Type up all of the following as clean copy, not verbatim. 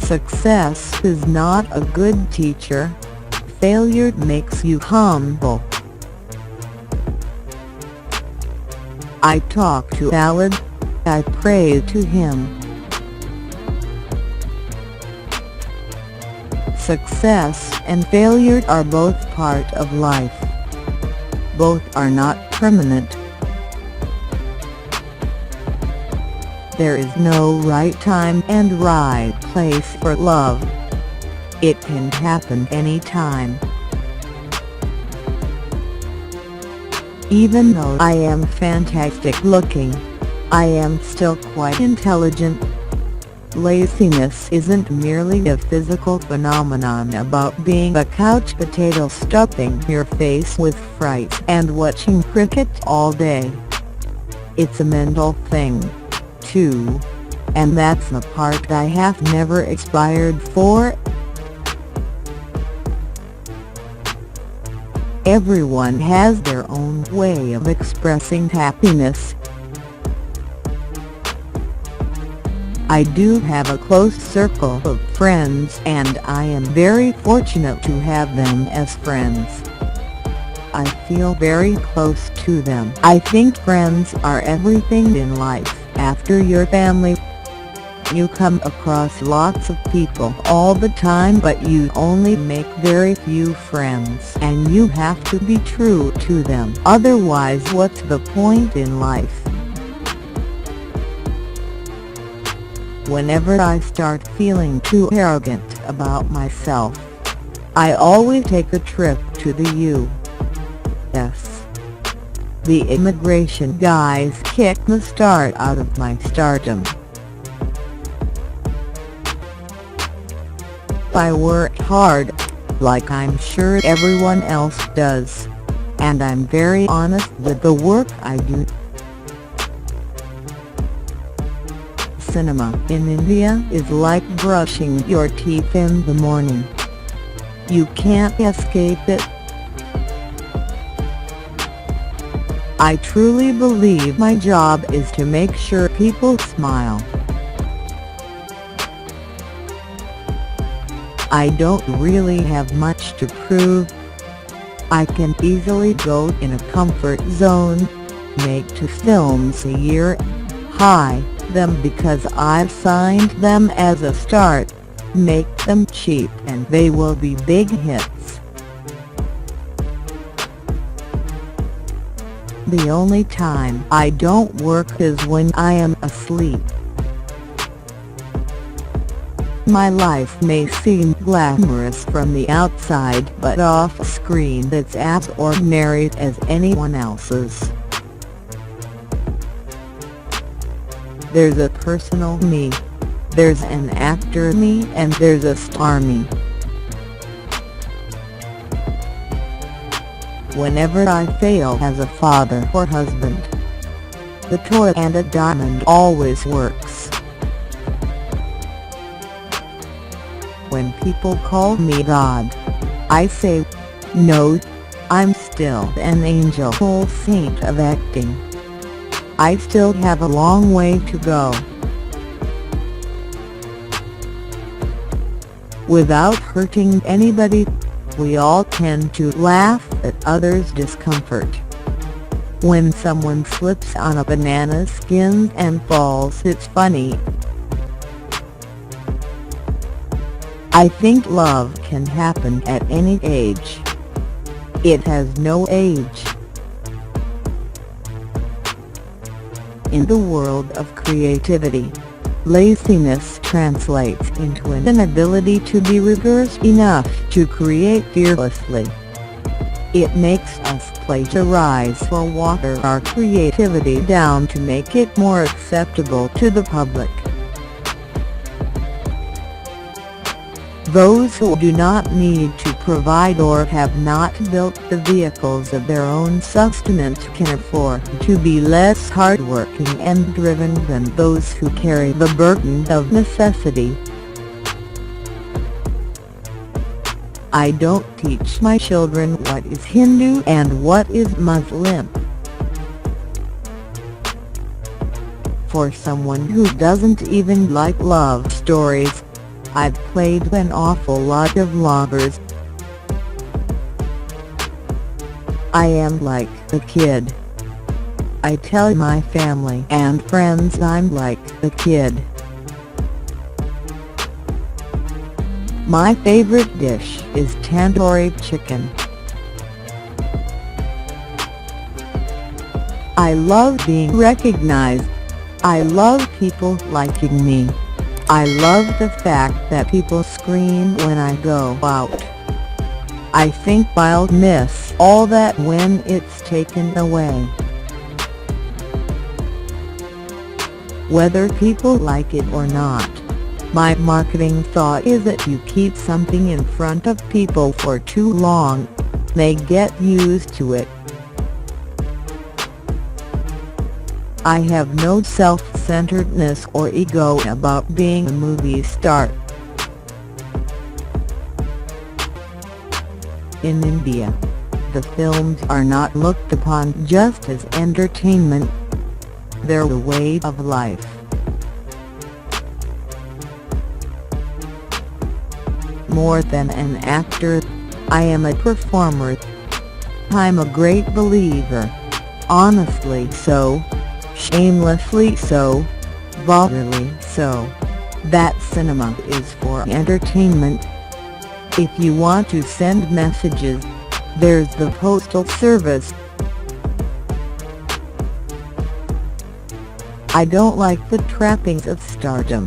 Success is not a good teacher. Failure makes you humble. I talk to Allah, I pray to Him. Success and failure are both part of life. Both are not permanent. There is no right time and right place for love. It can happen anytime. Even though I am fantastic looking, I am still quite intelligent. Laziness isn't merely a physical phenomenon about being a couch potato stuffing your face with fright and watching cricket all day. It's a mental thing, too, and that's the part I have never aspired for. Everyone has their own way of expressing happiness. I do have a close circle of friends and I am very fortunate to have them as friends. I feel very close to them. I think friends are everything in life. After your family, you come across lots of people all the time, but you only make very few friends, and you have to be true to them. Otherwise, what's the point in life? Whenever I start feeling too arrogant about myself, I always take a trip to the U.S. The immigration guys kicked the start out of my stardom. I work hard, like I'm sure everyone else does, and I'm very honest with the work I do. Cinema in India is like brushing your teeth in the morning. You can't escape it. I truly believe my job is to make sure people smile. I don't really have much to prove. I can easily go in a comfort zone, make 2 films a year, hide them because I've signed them as a start, make them cheap and they will be big hits. The only time I don't work is when I am asleep. My life may seem glamorous from the outside, but off-screen it's as ordinary as anyone else's. There's a personal me, there's an actor me, and there's a star me. Whenever I fail as a father or husband, the toy and a diamond always works. When people call me God, I say, no, I'm still an angel or saint of acting. I still have a long way to go. Without hurting anybody, we all tend to laugh at others' discomfort. When someone slips on a banana skin and falls, it's funny. I think love can happen at any age. It has no age. In the world of creativity, laziness translates into an inability to be rigorous enough to create fearlessly. It makes us plagiarize or water our creativity down to make it more acceptable to the public. Those who do not need to provide or have not built the vehicles of their own sustenance can afford to be less hardworking and driven than those who carry the burden of necessity. I don't teach my children what is Hindu and what is Muslim. For someone who doesn't even like love stories, I've played an awful lot of lovers. I am like a kid. I tell my family and friends I'm like a kid. My favorite dish is tandoori chicken. I love being recognized. I love people liking me. I love the fact that people scream when I go out. I think I'll miss all that when it's taken away. Whether people like it or not, my marketing thought is that you keep something in front of people for too long, they get used to it. I have no self-centeredness or ego about being a movie star. In India, the films are not looked upon just as entertainment. They're a way of life. More than an actor, I am a performer. I'm a great believer. Honestly so, shamelessly so, vulgarly so, that cinema is for entertainment. If you want to send messages, there's the postal service. I don't like the trappings of stardom.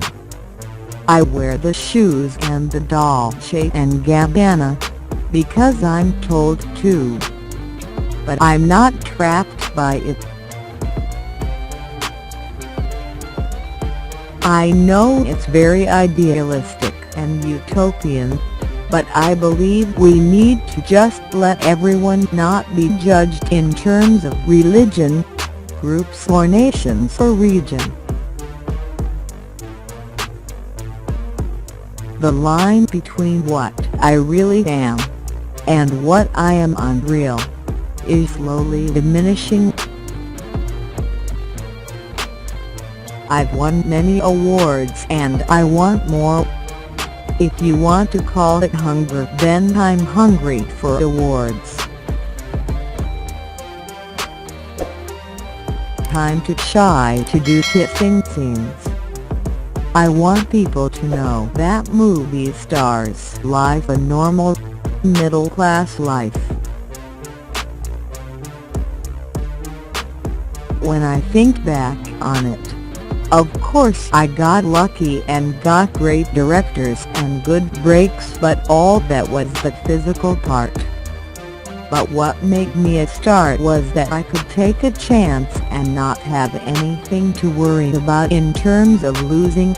I wear the shoes and the Dolce & Gabbana, because I'm told to. But I'm not trapped by it. I know it's very idealistic and utopian, but I believe we need to just let everyone not be judged in terms of religion, groups or nations or region. The line between what I really am and what I am unreal is slowly diminishing. I've won many awards and I want more. If you want to call it hunger, then I'm hungry for awards. Time to try to do kissing scenes. I want people to know that movie stars live a normal, middle-class life. When I think back on it, of course I got lucky and got great directors and good breaks, but all that was the physical part. But what made me a star was that I could take a chance and not have anything to worry about in terms of losing.